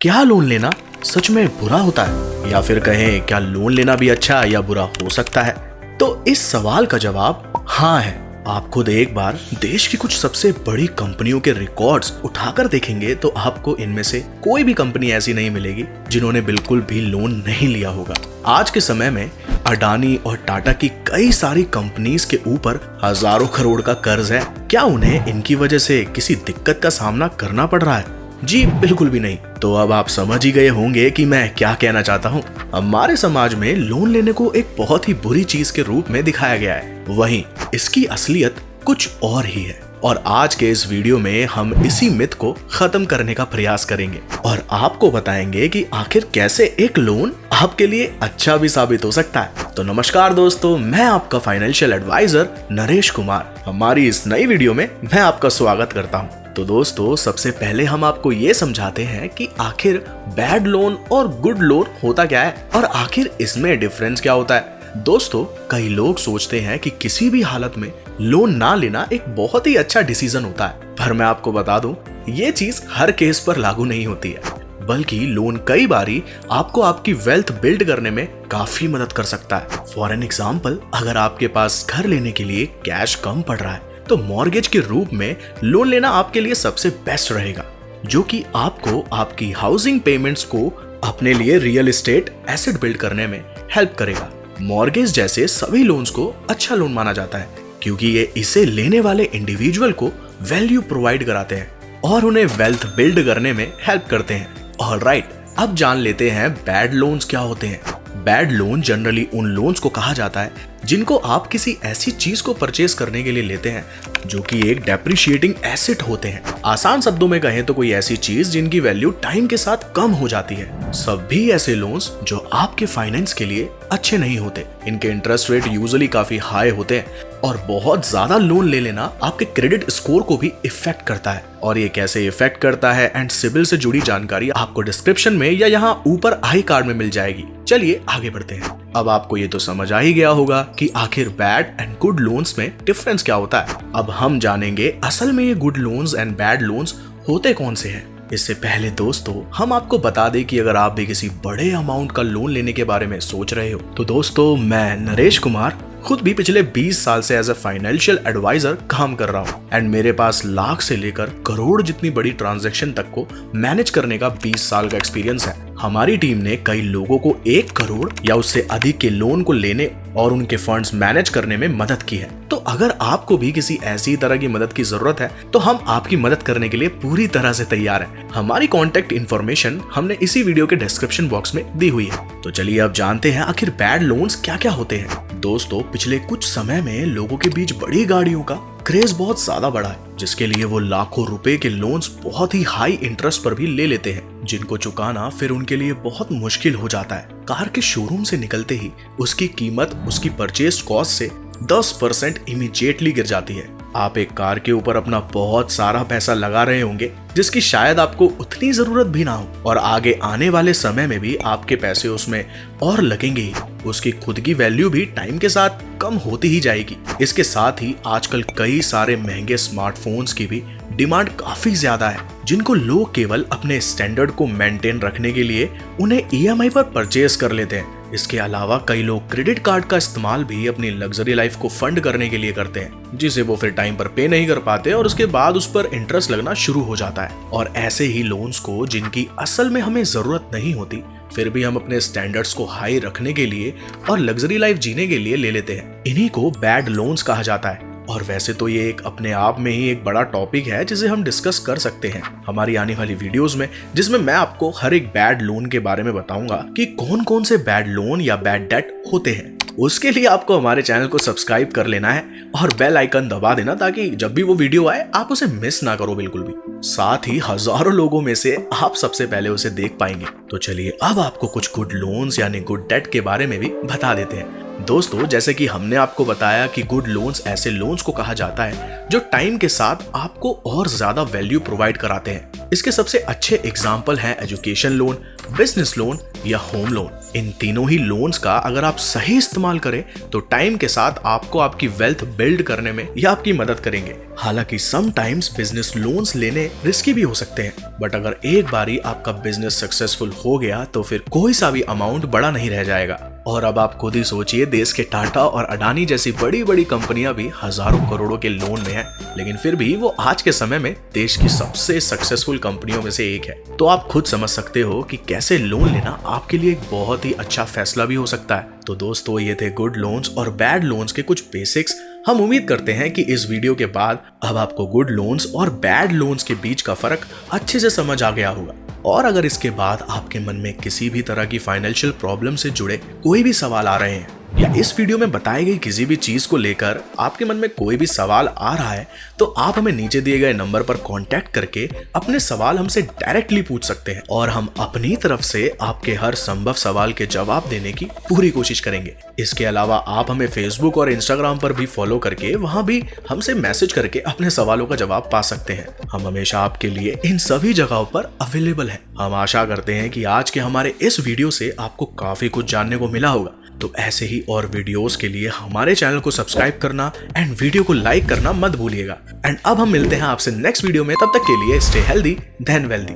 क्या लोन लेना सच में बुरा होता है, या फिर कहें क्या लोन लेना भी अच्छा या बुरा हो सकता है? तो इस सवाल का जवाब हाँ है। आप खुद एक बार देश की कुछ सबसे बड़ी कंपनियों के रिकॉर्ड्स उठाकर देखेंगे तो आपको इनमें से कोई भी कंपनी ऐसी नहीं मिलेगी जिन्होंने बिल्कुल भी लोन नहीं लिया होगा। आज के समय में अडानी और टाटा की कई सारी कंपनीज के ऊपर हजारों करोड़ का कर्ज है। क्या उन्हें इनकी वजह से किसी दिक्कत का सामना करना पड़ रहा है? जी बिल्कुल भी नहीं। तो अब आप समझ ही गए होंगे कि मैं क्या कहना चाहता हूँ। हमारे समाज में लोन लेने को एक बहुत ही बुरी चीज के रूप में दिखाया गया है, वहीं इसकी असलियत कुछ और ही है। और आज के इस वीडियो में हम इसी मिथ को खत्म करने का प्रयास करेंगे और आपको बताएंगे कि आखिर कैसे एक लोन आपके लिए अच्छा भी साबित हो सकता है। तो नमस्कार दोस्तों, मैं आपका फाइनेंशियल एडवाइजर नरेश कुमार। हमारी इस नई वीडियो में मैं आपका स्वागत करता हूँ। तो दोस्तों, सबसे पहले हम आपको ये समझाते हैं कि आखिर बैड लोन और गुड लोन होता क्या है और आखिर इसमें डिफरेंस क्या होता है। दोस्तों, कई लोग सोचते हैं कि किसी भी हालत में लोन ना लेना एक बहुत ही अच्छा डिसीजन होता है, पर मैं आपको बता दूं, ये चीज हर केस पर लागू नहीं होती है, बल्कि लोन कई बारी आपको आपकी वेल्थ बिल्ड करने में काफी मदद कर सकता है। फॉर एन एग्जाम्पल, अगर आपके पास घर लेने के लिए कैश कम पड़ रहा है तो मॉर्गेज के रूप में लोन लेना आपके लिए सबसे बेस्ट रहेगा, जो कि आपको आपकी हाउसिंग पेमेंट्स को अपने लिए रियल एस्टेट एसेट बिल्ड करने में हेल्प करेगा। मॉर्गेज जैसे सभी लोन्स को अच्छा लोन माना जाता है क्योंकि ये इसे लेने वाले इंडिविजुअल को वैल्यू प्रोवाइड कराते हैं और उन्हें वेल्थ बिल्ड करने में हेल्प करते हैं। ऑलराइट, अब जान लेते हैं बैड लोन्स क्या होते हैं। बैड लोन जनरली उन लोन्स को कहा जाता है जिनको आप किसी ऐसी चीज को परचेज करने के लिए लेते हैं जो कि एक डेप्रिशिएटिंग एसेट होते हैं। आसान शब्दों में कहें तो कोई ऐसी चीज जिनकी वैल्यू टाइम के साथ कम हो जाती है। सभी ऐसे लोन्स जो आपके फाइनेंस के लिए अच्छे नहीं होते। इनके इंटरेस्ट रेट यूजुअली काफी हाई होते हैं और बहुत ज्यादा लोन ले लेना आपके क्रेडिट स्कोर को भी इफेक्ट करता है। और ये कैसे इफेक्ट करता है एंड सिबिल से जुड़ी जानकारी आपको डिस्क्रिप्शन में या यहाँ ऊपर आई कार्ड में मिल जाएगी। चलिए आगे बढ़ते हैं। अब आपको ये तो समझ आ ही गया होगा कि आखिर बैड एंड गुड लोन्स में डिफरेंस क्या होता है। अब हम जानेंगे असल में ये good loans and bad loans होते कौन से हैं। इससे पहले दोस्तों, हम आपको बता दें कि अगर आप भी किसी बड़े अमाउंट का लोन लेने के बारे में सोच रहे हो तो दोस्तों, मैं नरेश कुमार खुद भी पिछले 20 साल से एज ए फाइनेंशियल एडवाइजर काम कर रहा हूँ एंड मेरे पास लाख से लेकर करोड़ जितनी बड़ी ट्रांजैक्शन तक को मैनेज करने का 20 साल का एक्सपीरियंस है। हमारी टीम ने कई लोगों को 1 करोड़ या उससे अधिक के लोन को लेने और उनके फंड्स मैनेज करने में मदद की है। तो अगर आपको भी किसी ऐसी तरह की मदद की जरूरत है तो हम आपकी मदद करने के लिए पूरी तरह से तैयार हैं। हमारी कॉन्टेक्ट इन्फॉर्मेशन हमने इसी वीडियो के डिस्क्रिप्शन बॉक्स में दी हुई है। तो चलिए अब जानते हैं आखिर बैड लोन्स क्या क्या होते हैं। दोस्तों, पिछले कुछ समय में लोगों के बीच बड़ी गाड़ियों का क्रेज बहुत ज्यादा बढ़ा है, जिसके लिए वो लाखों रुपए के लोन्स बहुत ही हाई इंटरेस्ट पर भी ले लेते हैं, जिनको चुकाना फिर उनके लिए बहुत मुश्किल हो जाता है। कार के शोरूम से निकलते ही उसकी कीमत उसकी परचेज कॉस्ट से 10% इमीडिएटली गिर जाती है। आप एक कार के ऊपर अपना बहुत सारा पैसा लगा रहे होंगे जिसकी शायद आपको उतनी जरूरत भी ना हो और आगे आने वाले समय में भी आपके पैसे उसमें और लगेंगे ही। उसकी खुद की वैल्यू भी टाइम के साथ कम होती ही जाएगी। इसके साथ ही आजकल कई सारे महंगे स्मार्टफोन्स की भी डिमांड काफी ज्यादा है, जिनको लोग केवल अपने स्टैंडर्ड को मेंटेन रखने के लिए उन्हें ईएमआई पर परचेज कर लेते हैं। इसके अलावा कई लोग क्रेडिट कार्ड का इस्तेमाल भी अपनी लग्जरी लाइफ को फंड करने के लिए करते हैं, जिसे वो फिर टाइम पर पे नहीं कर पाते और उसके बाद उस पर इंटरेस्ट लगना शुरू हो जाता है। और ऐसे ही लोन्स को जिनकी असल में हमें जरूरत नहीं होती फिर भी हम अपने स्टैंडर्ड्स को हाई रखने के लिए और लग्जरी लाइफ जीने के लिए ले लेते हैं, इन्हीं को बैड लोन्स कहा जाता है। और वैसे तो ये एक अपने आप में ही एक बड़ा टॉपिक है जिसे हम डिस्कस कर सकते हैं हमारी आने वाली वीडियोस में, जिसमें मैं आपको हर एक बैड लोन के बारे में बताऊंगा कि कौन कौन से बैड लोन या बैड डेट होते हैं। उसके लिए आपको हमारे चैनल को सब्सक्राइब कर लेना है और बेल आइकन दबा देना ताकि जब भी वो वीडियो आए आप उसे मिस ना करो बिल्कुल भी। साथ ही हजारों लोगों में से आप सबसे पहले उसे देख पाएंगे। तो चलिए अब आपको कुछ गुड लोन्स यानी गुड डेट के बारे में भी बता देते हैं। दोस्तों, जैसे कि हमने आपको बताया कि गुड लोन्स ऐसे लोन्स को कहा जाता है जो टाइम के साथ आपको और ज्यादा वैल्यू प्रोवाइड कराते हैं। इसके सबसे अच्छे एग्जाम्पल हैं एजुकेशन लोन, बिजनेस लोन या होम लोन। इन तीनों ही लोन्स का अगर आप सही इस्तेमाल करें तो टाइम के साथ आपको आपकी वेल्थ बिल्ड करने में यह आपकी मदद करेंगे। हालांकि समटाइम्स बिजनेस लोन्स लेने रिस्की भी हो सकते हैं, बट अगर एक बारी आपका बिजनेस सक्सेसफुल हो गया तो फिर कोई सा भी अमाउंट बड़ा नहीं रह जाएगा। और अब आप खुद ही सोचिए, देश के टाटा और अडानी जैसी बड़ी बड़ी कंपनियां भी हजारों करोड़ों के लोन में हैं, लेकिन फिर भी वो आज के समय में देश की सबसे सक्सेसफुल कंपनियों में से एक है। तो आप खुद समझ सकते हो कि कैसे लोन लेना आपके लिए एक बहुत ही अच्छा फैसला भी हो सकता है। तो दोस्तों, ये थे गुड लोन्स और बैड लोन्स के कुछ बेसिक्स। हम उम्मीद करते हैं कि इस वीडियो के बाद अब आपको गुड लोन्स और बैड लोन्स के बीच का फर्क अच्छे से समझ आ गया होगा। और अगर इसके बाद आपके मन में किसी भी तरह की फाइनेंशियल प्रॉब्लम से जुड़े कोई भी सवाल आ रहे हैं या इस वीडियो में बताई गई किसी भी चीज को लेकर आपके मन में कोई भी सवाल आ रहा है, तो आप हमें नीचे दिए गए नंबर पर कांटेक्ट करके अपने सवाल हमसे डायरेक्टली पूछ सकते हैं और हम अपनी तरफ से आपके हर संभव सवाल के जवाब देने की पूरी कोशिश करेंगे। इसके अलावा आप हमें फेसबुक और इंस्टाग्राम पर भी फॉलो करके वहां भी हमसे मैसेज करके अपने सवालों का जवाब पा सकते हैं। हम हमेशा आपके लिए इन सभी जगहों पर अवेलेबल हैं। हम आशा करते हैं कि आज के हमारे इस वीडियो से आपको काफी कुछ जानने को मिला होगा। तो ऐसे ही और वीडियोस के लिए हमारे चैनल को सब्सक्राइब करना एंड वीडियो को लाइक करना मत भूलिएगा। एंड अब हम मिलते हैं आपसे नेक्स्ट वीडियो में। तब तक के लिए स्टे हेल्दी देन वेल्दी।